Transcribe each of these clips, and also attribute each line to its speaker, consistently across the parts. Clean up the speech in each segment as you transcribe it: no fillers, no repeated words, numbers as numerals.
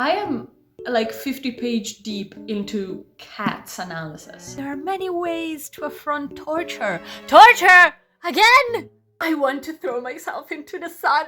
Speaker 1: I am like 50-page deep into Cat's analysis. There are many ways to affront torture. Torture! Again! I want to throw myself into the sun.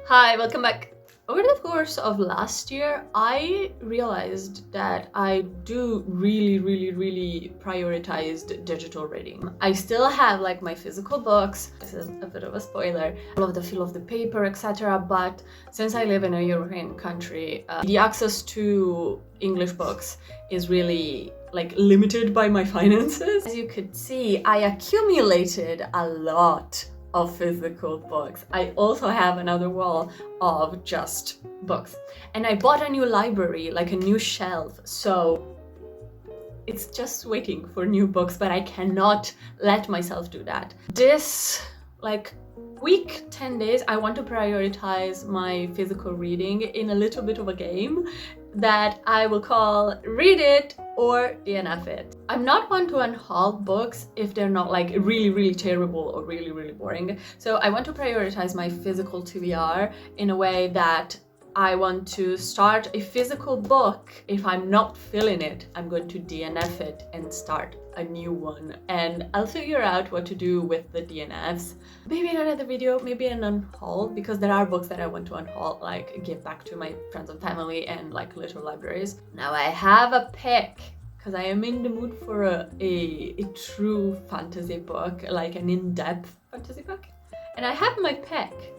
Speaker 1: Hi, welcome back. Over the course of last year, I realized that I do really prioritized digital reading. I still have like my physical books. This is a bit of a spoiler. I love the feel of the paper, etc. But since I live in a European country, the access to English books is really like limited by my finances. As you could see, I accumulated a lot of physical books. I also have another wall of just books. And I bought a new library, like a new shelf, so it's just waiting for new books, but I cannot let myself do that. This, like, week, 10 days, I want to prioritize my physical reading in a little bit of a game that I will call Read It or DNF It. I'm not one to unhaul books if they're not like really terrible or really boring. So I want to prioritize my physical TBR in a way that I want to start a physical book. If I'm not feeling it, I'm going to DNF it and start a new one. And I'll figure out what to do with the DNFs. Maybe in another video, maybe an unhaul, because there are books that I want to unhaul, like give back to my friends and family and like little libraries. Now I have a pick, because I am in the mood for a true fantasy book, like an in-depth fantasy book. And I have my pick.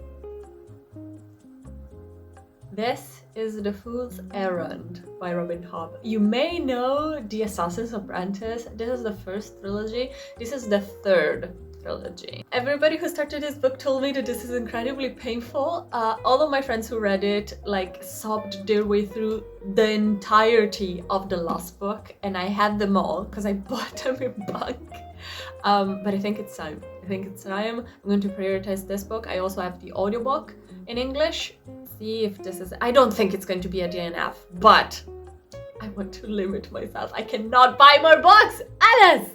Speaker 1: This is The Fool's Errand by Robin Hobb. You may know The Assassin's Apprentice. This is the first trilogy. This is the third trilogy. Everybody who started this book told me that this is incredibly painful. All of my friends who read it like sobbed their way through the entirety of the last book, and I had them all because I bought them in bulk. But I think it's time. I'm going to prioritize this book. I also have the audiobook in English. See if this is... I don't think it's going to be a DNF, but I want to limit myself. I cannot buy more books! Alice!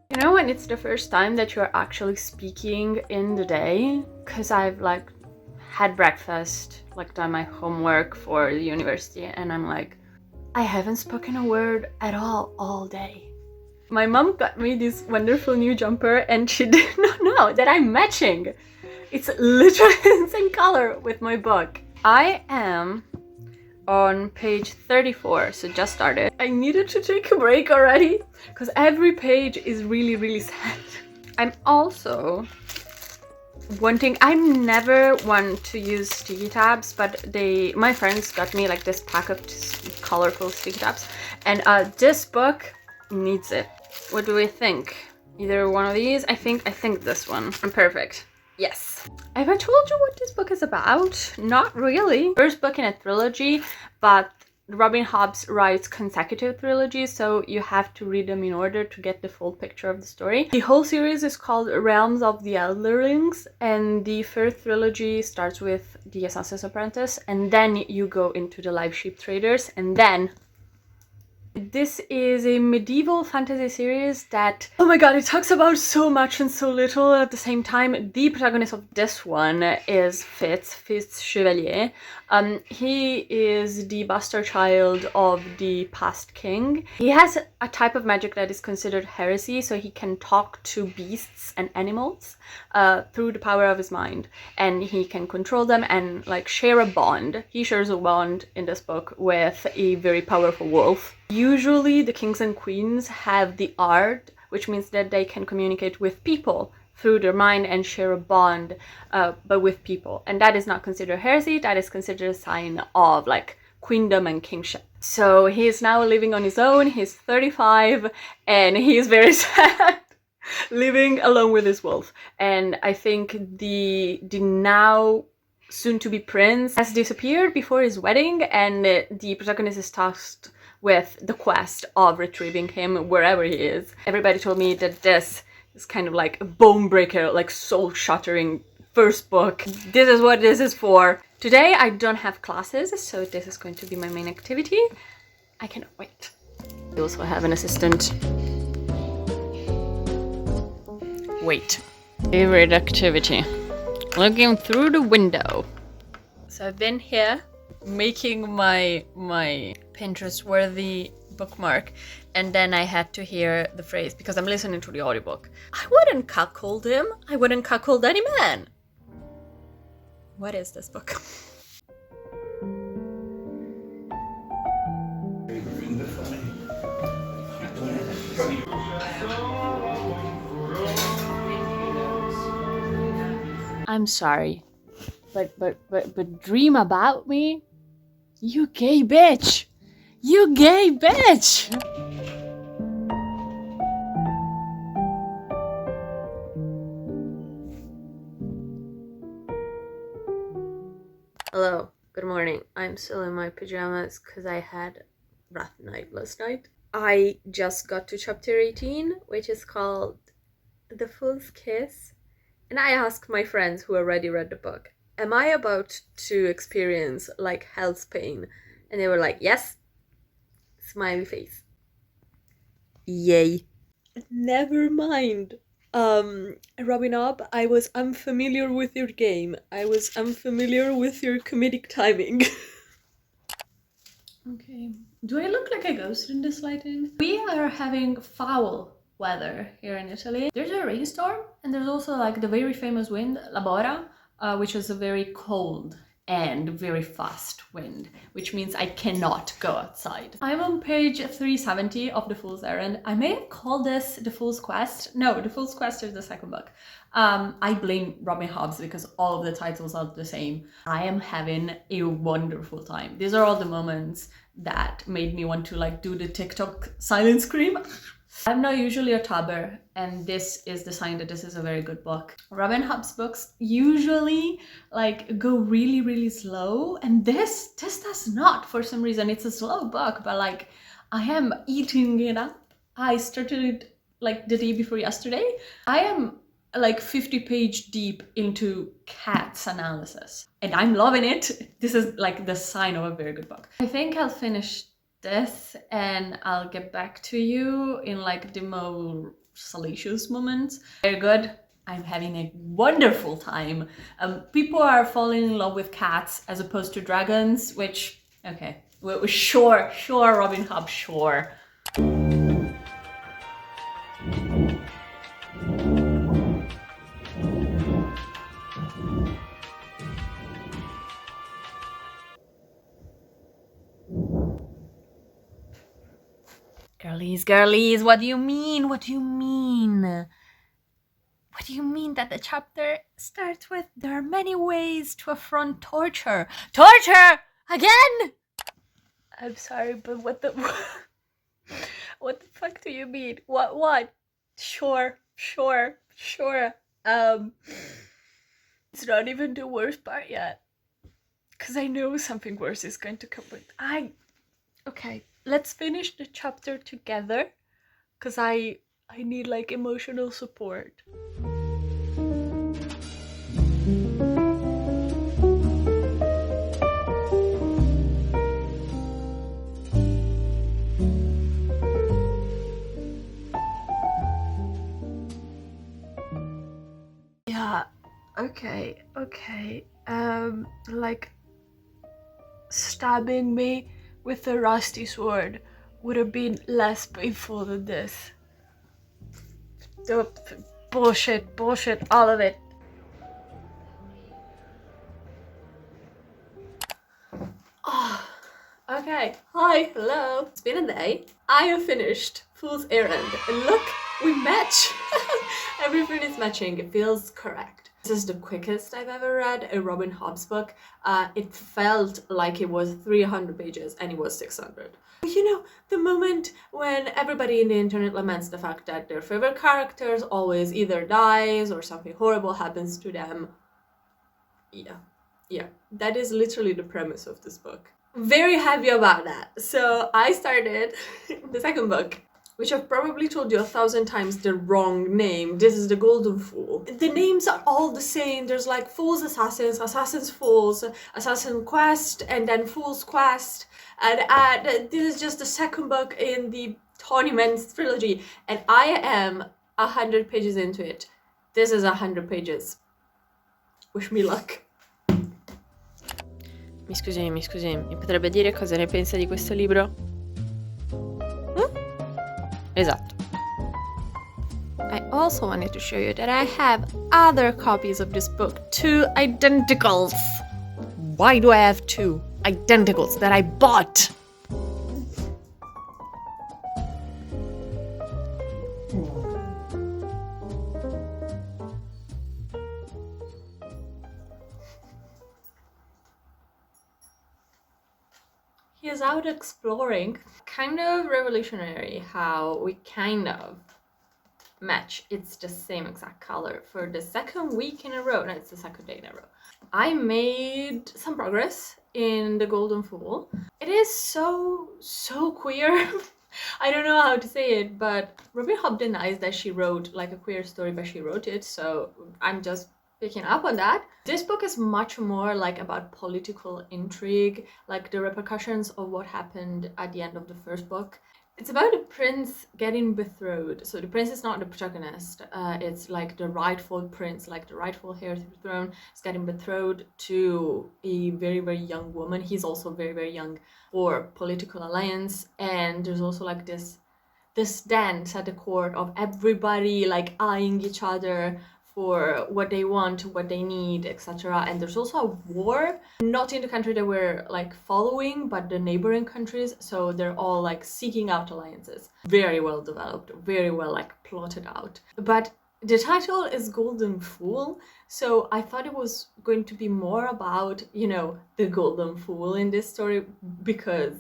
Speaker 1: You know when it's the first time that you're actually speaking in the day? Because I've like had breakfast, like done my homework for the university, and I'm like, I haven't spoken a word at all day. My mom got me this wonderful new jumper and she did not know that I'm matching. It's literally the same color with my book. I am on page 34, so just started. I needed to take a break already because every page is really sad. I'm also I'm never one to use sticky tabs, but my friends got me like this pack of colorful sticky tabs, and this book needs it. What do we think? Either one of these? I think this one. Perfect. Yes. Have I told you what this book is about? Not really. First book in a trilogy, but Robin Hobb writes consecutive trilogies, so you have to read them in order to get the full picture of the story. The whole series is called Realms of the Elderlings, and the first trilogy starts with The Assassin's Apprentice, and then you go into the Live Sheep Traders, and then... This is a medieval fantasy series that, oh my god, it talks about so much and so little at the same time. The protagonist of this one is Fitz Chevalier. He is the bastard child of the past king. He has a type of magic that is considered heresy, so he can talk to beasts and animals through the power of his mind, and he can control them and like share a bond. He shares a bond in this book with a very powerful wolf. Usually the kings and queens have the art, which means that they can communicate with people through their mind and share a bond, but with people. And that is not considered heresy, that is considered a sign of like queendom and kingship. So he is now living on his own, he's 35, and he is very sad living alone with his wolf. And I think the now soon-to-be prince has disappeared before his wedding, and the protagonist is tasked with the quest of retrieving him wherever he is. Everybody told me that this is kind of like a bone breaker, like soul-shattering first book. This is what this is for. Today I don't have classes, so this is going to be my main activity. I cannot wait. I also have an assistant. Wait. Favorite activity. Looking through the window. So I've been here making my Pinterest-worthy bookmark, and then I had to hear the phrase because I'm listening to the audiobook. I wouldn't cuckold him. I wouldn't cuckold any man. What is this book? I'm sorry, but dream about me? You gay bitch! You gay bitch! Hello, good morning. I'm still in my pajamas because I had a rough night last night. I just got to chapter 18, which is called The Fool's Kiss. And I asked my friends who already read the book, am I about to experience like hell's pain? And they were like, yes. Smiley face. Yay. Never mind. Robin Hobb, I was unfamiliar with your game. I was unfamiliar with your comedic timing. Okay. Do I look like a ghost in this lighting? We are having foul weather here in Italy. There's a rainstorm and there's also like the very famous wind, La Bora, which is a very cold and very fast wind, which means I cannot go outside. I'm on page 370 of The Fool's Errand. I may have called this The Fool's Quest. No, The Fool's Quest is the second book. I blame Robin Hobbs because all of the titles are the same. I am having a wonderful time. These are all the moments that made me want to like do the TikTok silent scream. I'm not usually a tabber, and this is the sign that this is a very good book. Robin Hobbs books usually like go really, really slow, and this does not for some reason. It's a slow book, but like I am eating it up. I started it like the day before yesterday. I am like 50 page deep into Cat's analysis, and I'm loving it. This is like the sign of a very good book. I think I'll finish this and I'll get back to you in like the more salacious moments. Very good. I'm having a wonderful time. People are falling in love with cats as opposed to dragons, which, okay, sure, Robin Hobb, sure. Girlies, what do you mean? What do you mean? What do you mean that the chapter starts with, there are many ways to affront torture? Torture! Again? I'm sorry, but what the... what the fuck do you mean? What? Sure. It's not even the worst part yet. Because I know something worse is going to come with... Okay, let's finish the chapter together. Because I need like emotional support. Yeah, okay. Like stabbing me with a rusty sword would have been less painful than this. Bullshit, all of it. Oh, okay. Hi, hello. It's been a day. I have finished Fool's Errand, and look, we match. Everything is matching. It feels correct. This is the quickest I've ever read a Robin Hobbs book. It felt like it was 300 pages and it was 600. You know, the moment when everybody in the internet laments the fact that their favorite characters always either dies or something horrible happens to them. Yeah, that is literally the premise of this book. Very happy about that. So I started the second book,
Speaker 2: which I've probably told you 1,000 times the wrong name. This is the Golden Fool. The names are all the same. There's like Fool's Assassins, Assassin's Fools, Assassin Quest, and then Fool's Quest. And this is just the second book in the Tawny Men's trilogy, and I am 100 pages into it. This is 100 pages. Wish me luck.
Speaker 1: Mi scusi, mi potrebbe dire cosa ne pensa di questo libro? Esatto. I also wanted to show you that I have other copies of this book, 2 identicals. Why do I have 2 identicals that I bought?
Speaker 2: He is out exploring. Kind of revolutionary how we kind of match. It's the same exact color for the second week in a row. No, it's the second day in a row. I made some progress in the Golden Fool. It is so queer. I don't know how to say it, but Robin Hobb denies that she wrote like a queer story, but she wrote it, so I'm just picking up on that. This book is much more like about political intrigue, like the repercussions of what happened at the end of the first book. It's about a prince getting betrothed. So the prince is not the protagonist. It's like the rightful prince, like the rightful heir to the throne, is getting betrothed to a very, very young woman. He's also very, very young for political alliance. And there's also like this dance at the court of everybody like eyeing each other for what they want, what they need, etc. And there's also a war, not in the country that we're like following, but the neighboring countries. So they're all like seeking out alliances. Very well developed, very well like plotted out. But the title is Golden Fool, so I thought it was going to be more about, you know, the Golden Fool in this story because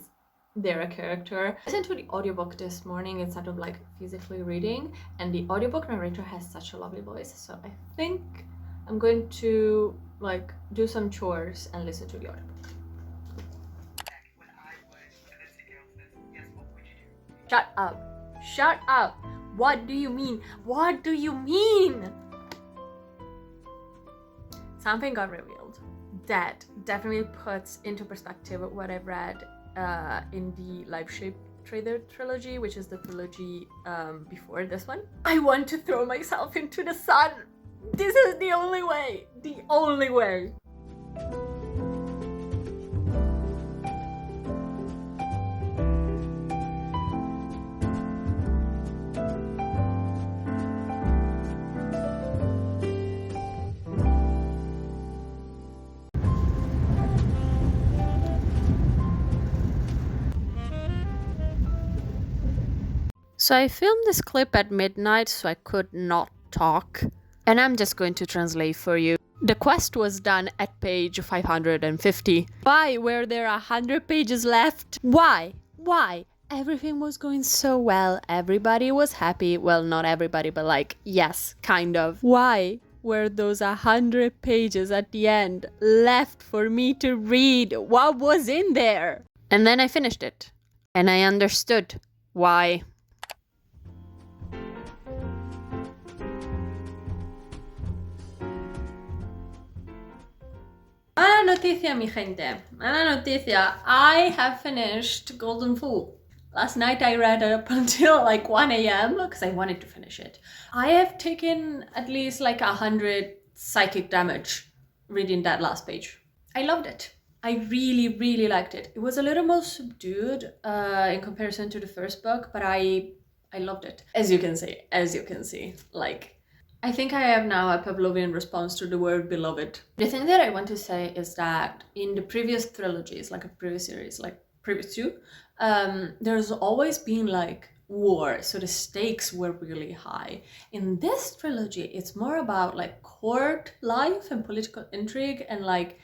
Speaker 2: they're a character. I listened to the audiobook this morning instead of like physically reading, and the audiobook narrator has such a lovely voice, so I think I'm going to like do some chores and listen to the audiobook. Shut up. Shut up. What do you mean? What do you mean? Something got revealed that definitely puts into perspective what I've read in the Life Shape Trader trilogy, which is the trilogy before this one. I want to throw myself into the sun. This is the only way. The only way.
Speaker 1: So I filmed this clip at midnight so I could not talk. And I'm just going to translate for you. The quest was done at page 550. Why were there 100 pages left? Why? Why? Everything was going so well. Everybody was happy. Well, not everybody, but like, yes, kind of. Why were those 100 pages at the end left for me to read? What was in there? And then I finished it. And I understood why.
Speaker 2: Mala noticia, mi gente. Mala noticia. I have finished Golden Fool. Last night I read up until like 1 a.m. because I wanted to finish it. I have taken at least like 100 psychic damage reading that last page. I loved it. I really, really liked it. It was a little more subdued in comparison to the first book, but I loved it. As you can see, like, I think I have now a Pavlovian response to the word beloved. The thing that I want to say is that in the previous trilogies, like a previous series, like previous two, there's always been like war, so the stakes were really high. In this trilogy, it's more about like court life and political intrigue and like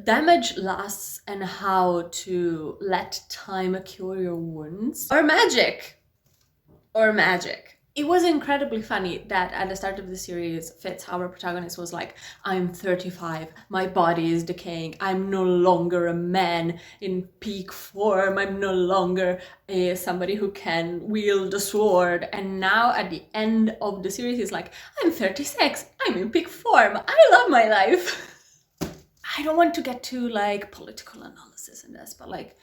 Speaker 2: damage lasts and how to let time cure your wounds. Or magic.
Speaker 1: It was incredibly funny that at the start of the series, Fitz, our protagonist, was like, I'm 35, my body is decaying, I'm no longer a man in peak form, I'm no longer somebody who can wield a sword. And now at the end of the series, he's like, I'm 36, I'm in peak form, I love my life. I don't want to get to like political analysis in this, but like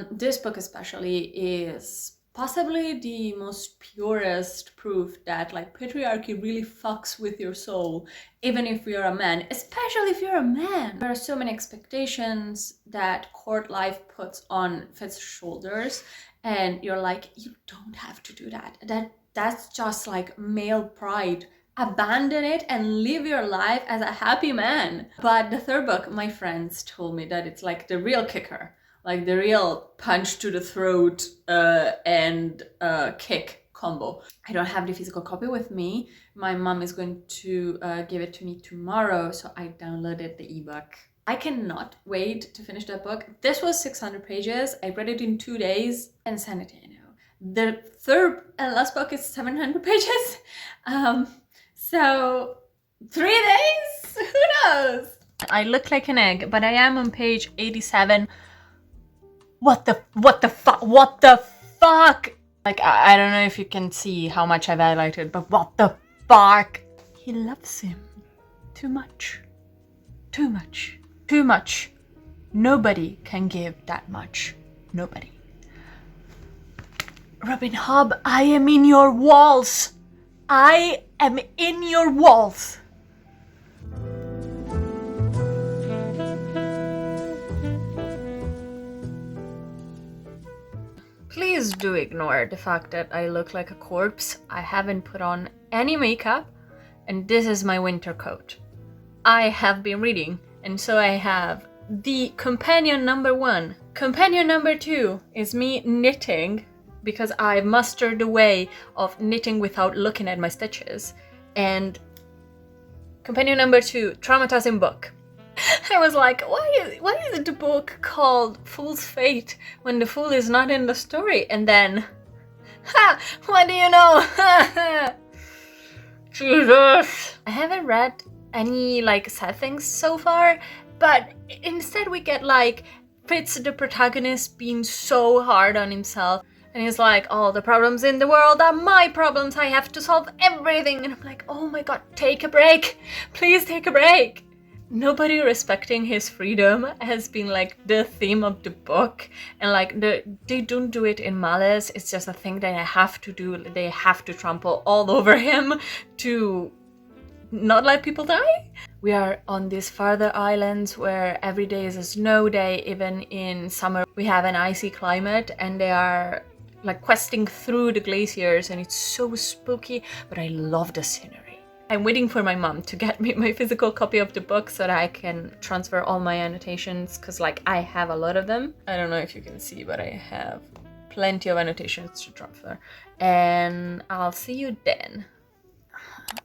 Speaker 1: this book especially is possibly the most purest proof that like patriarchy really fucks with your soul, even if you're a man, especially if you're a man. There are so many expectations that court life puts on Fitz's shoulders, and you're like, you don't have to do that. That's just like male pride. Abandon it and live your life as a happy man. But the third book, my friends told me that it's like the real kicker, like the real punch to the throat and kick combo. I don't have the physical copy with me. My mom is going to give it to me tomorrow, so I downloaded the ebook. I cannot wait to finish that book. This was 600 pages. I read it in 2 days. Insanity, I know. The third and last book is 700 pages. So 3 days? Who knows? I look like an egg, but I am on page 87. What the fuck? Like, I don't know if you can see how much I've highlighted, but what the fuck? He loves him. Too much. Too much. Too much. Nobody can give that much. Nobody. Robin Hobb, I am in your walls. I am in your walls. Please do ignore the fact that I look like a corpse. I haven't put on any makeup, and this is my winter coat. I have been reading, and so I have the companion number 1. Companion number 2 is me knitting, because I mustered the way of knitting without looking at my stitches. And companion number 2, traumatizing book. I was like, why is the book called Fool's Fate when the fool is not in the story? And then, ha! What do you know? Jesus! I haven't read any like sad things so far, but instead we get like Fitz, the protagonist, being so hard on himself. And he's like, all the problems in the world are my problems, I have to solve everything. And I'm like, oh my god, take a break. Please take a break. Nobody respecting his freedom has been like the theme of the book, and like they don't do it in malice. It's just a thing that they have to do. They have to trample all over him to not let people die. We are on these farther islands where every day is a snow day. Even in summer we have an icy climate, and they are like questing through the glaciers, and it's so spooky, but I love the scenery. I'm waiting for my mom to get me my physical copy of the book so that I can transfer all my annotations, because like I have a lot of them. I don't know if you can see, but I have plenty of annotations to transfer. And I'll see you then.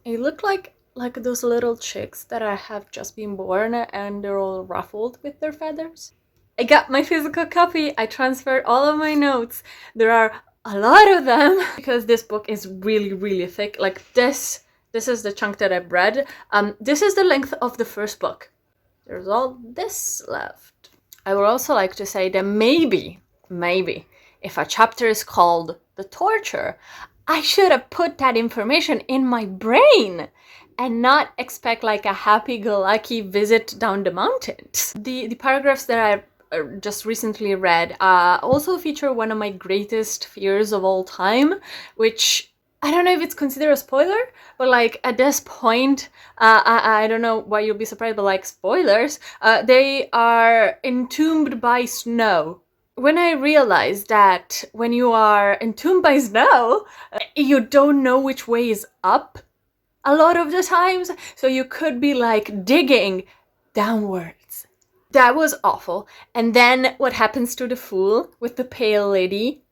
Speaker 1: It looked like those little chicks that have just been born and they're all ruffled with their feathers. I got my physical copy. I transferred all of my notes. There are a lot of them because this book is really, really thick. Like this is the chunk that I've read. This is the length of the first book. There's all this left. I would also like to say that maybe, if a chapter is called The Torture, I should have put that information in my brain and not expect like a happy-go-lucky visit down the mountains. The paragraphs that I just recently read also feature one of my greatest fears of all time, which I don't know if it's considered a spoiler, but like at this point, I don't know why you'll be surprised, but like spoilers, they are entombed by snow. When I realized that when you are entombed by snow, you don't know which way is up a lot of the times, so you could be like digging downwards. That was awful. And then what happens to the fool with the pale lady?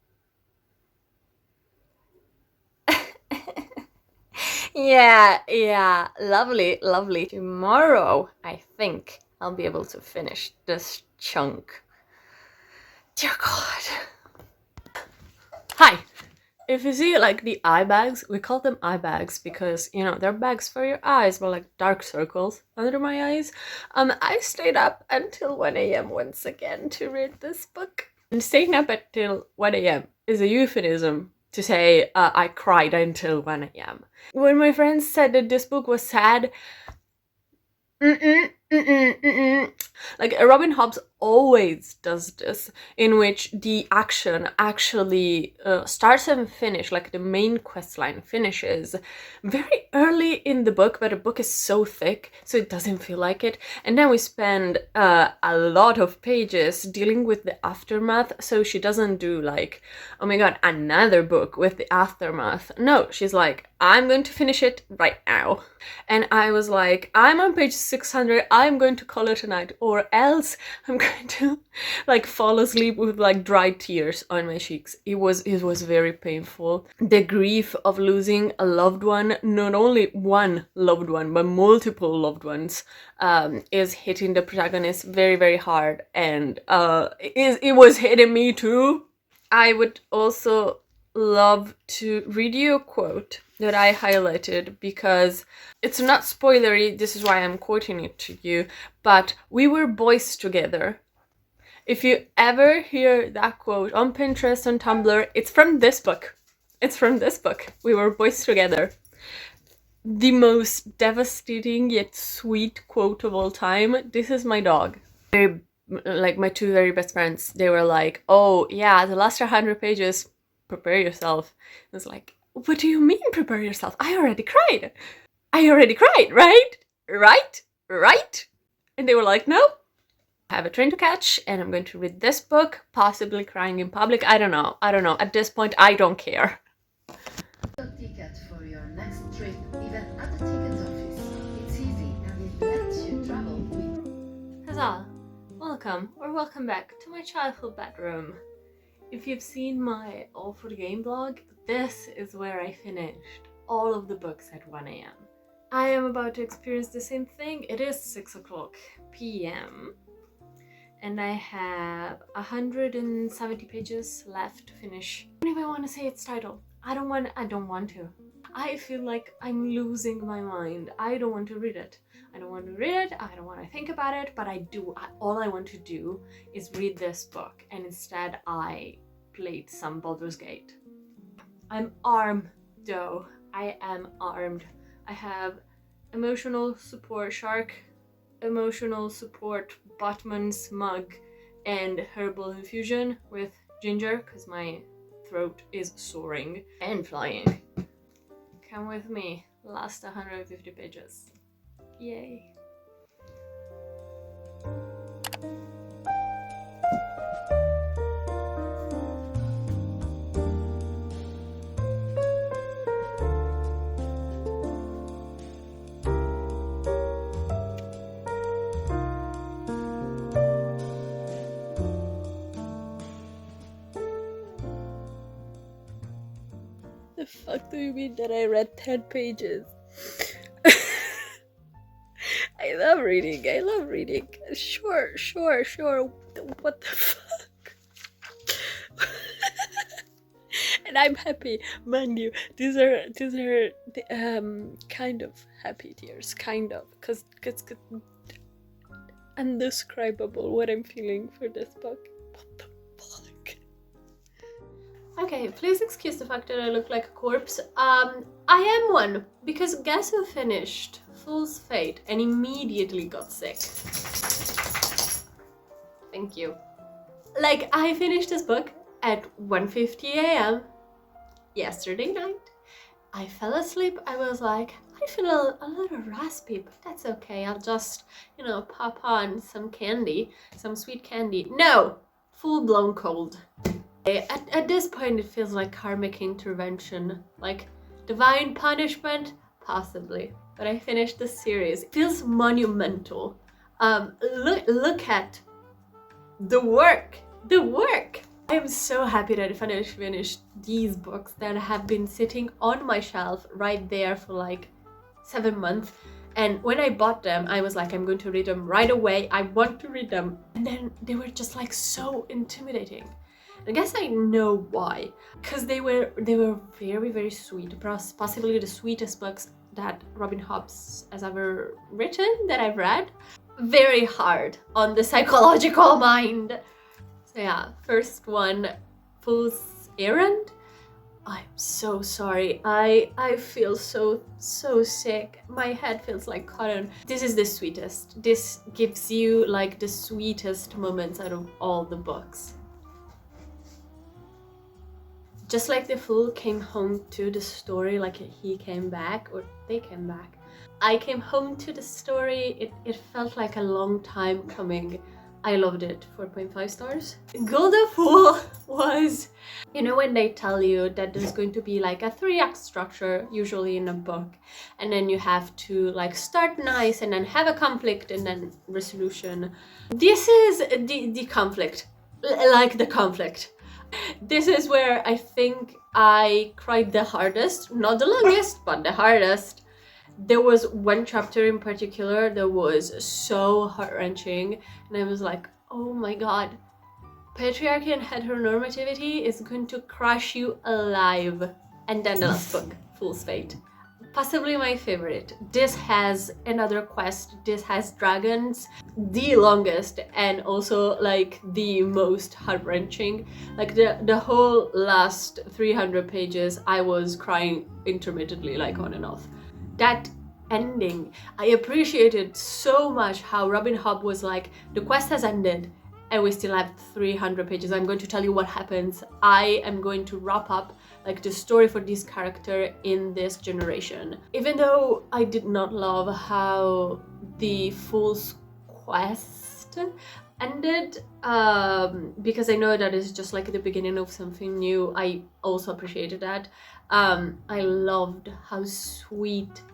Speaker 1: Yeah, lovely. Tomorrow, I think I'll be able to finish this chunk. Dear God. Hi, If you see like the eye bags, we call them eye bags because, you know, they're bags for your eyes, but like dark circles under my eyes. I stayed up until 1 a.m. once again to read this book. And staying up until 1 a.m. is a euphemism to say I cried until 1 a.m. When my friends said that this book was sad, like Robin Hobbs always does this, in which the action actually starts and finishes, like the main quest line finishes very early in the book, but the book is so thick so it doesn't feel like it, and then we spend a lot of pages dealing with the aftermath, so she doesn't do like, oh my god, another book with the aftermath. No, she's like, I'm going to finish it right now. And I was like, I'm on page 600, I'm going to call it a night, or else I'm going to like fall asleep with like dry tears on my cheeks. It was very painful. The grief of losing a loved one, not only one loved one, but multiple loved ones, is hitting the protagonist very, very hard. And it was hitting me too. I would also love to read you a quote that I highlighted because it's not spoilery, this is why I'm quoting it to you, but we were boys together. If you ever hear that quote on Pinterest, on Tumblr, it's from this book. It's from this book. We were boys together. The most devastating yet sweet quote of all time. This is my dog. Like my two very best friends, they were like, oh yeah, the last 100 pages, prepare yourself. I was like, what do you mean prepare yourself? I already cried, right? And they were like, no, I have a train to catch and I'm going to read this book, possibly crying in public. I don't know. At this point, I don't care.
Speaker 3: A ticket for your next trip, even at the ticket office. It's easy and it lets you travel with.
Speaker 1: Huzzah! Welcome back to my childhood bedroom. If you've seen my All for the Game blog, this is where I finished all of the books at 1 a.m. I am about to experience the same thing. It is 6 o'clock p.m. and I have 170 pages left to finish. I don't even want to say its title. I don't want to. I feel like I'm losing my mind. I don't want to read it. I don't want to think about it, but all I want to do is read this book, and instead I played some Baldur's Gate. I'm armed though. I am armed. I have emotional support shark, emotional support Botman's mug, and herbal infusion with ginger because my throat is soaring and flying. Come with me, last 150 pages. Yay. The fuck do you mean that I read 10 pages? I love reading. Sure. What the fuck? And I'm happy, mind you. These are kind of happy tears, kind of, cause undescribable what I'm feeling for this book. What the fuck? Okay, please excuse the fact that I look like a corpse. I am one, because guess who finished Fool's Fate and immediately got sick? Thank you. Like, I finished this book at 1:50 a.m. yesterday night. I fell asleep. I was like, I feel a little raspy, but that's okay. I'll just, pop on some candy, some sweet candy. No! Full-blown cold. At this point, it feels like karmic intervention, like divine punishment, possibly. But I finished the series. It feels monumental. Look at the work. I am so happy that I finished these books that have been sitting on my shelf right there for like 7 months. And when I bought them, I was like, I'm going to read them right away. I want to read them. And then they were just like so intimidating.
Speaker 2: I guess I know why, because they were very, very sweet, possibly the sweetest books that Robin Hobbs has ever written that I've read. Very hard on the psychological mind. So yeah, first one, Fool's Errand. I'm so sorry. I feel so sick. My head feels like cotton. This is the sweetest. This gives you like the sweetest moments out of all the books. Just like the fool came home to the story, like he came back, or they came back. I came home to the story. It felt like a long time coming. I loved it. 4.5 stars. Golden Fool was, you know, when they tell you that there's going to be like a 3-act structure, usually in a book, and then you have to like start nice and then have a conflict and then resolution. This is the conflict, like the conflict. This is where I think I cried the hardest, not the longest, but the hardest. There was one chapter in particular that was so heart-wrenching, and I was like, oh my god, patriarchy and heteronormativity is going to crush you alive. And then the last book, Fool's Fate. Possibly my favorite. This has another quest, this has dragons, the longest and also like the most heart-wrenching. Like the whole last 300 pages I was crying intermittently, like on and off. That ending, I appreciated so much how Robin Hobb was like, the quest has ended and we still have 300 pages. I'm going to tell you what happens. I am going to wrap up like the story for this character in this generation. Even though I did not love how the Fool's Quest ended, because I know that is just like the beginning of something new, I also appreciated that. I loved how sweet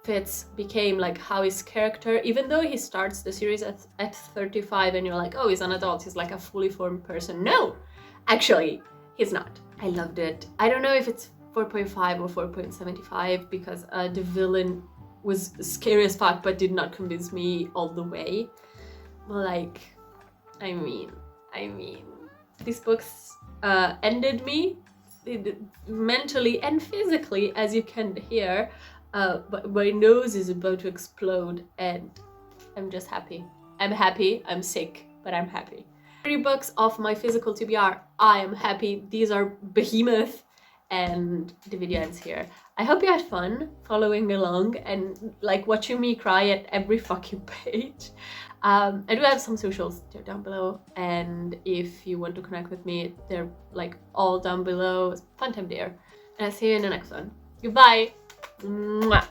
Speaker 2: Fitz became, like how his character, even though he starts the series at 35 and you're like, oh, he's an adult, he's like a fully formed person. No, actually, he's not. I loved it. I don't know if it's 4.5 or 4.75 because the villain was scary as fuck but did not convince me all the way. But like, I mean, these books ended me mentally and physically, as you can hear. But my nose is about to explode and I'm just happy. I'm sick, but I'm happy. 3 books of my physical TBR, I am happy. These are behemoth, and the video ends here. I hope you had fun following along and like watching me cry at every fucking page. I do have some socials down below, and if you want to connect with me, they're like all down below. Fun time there. And I'll see you in the next one. Goodbye! Mwah.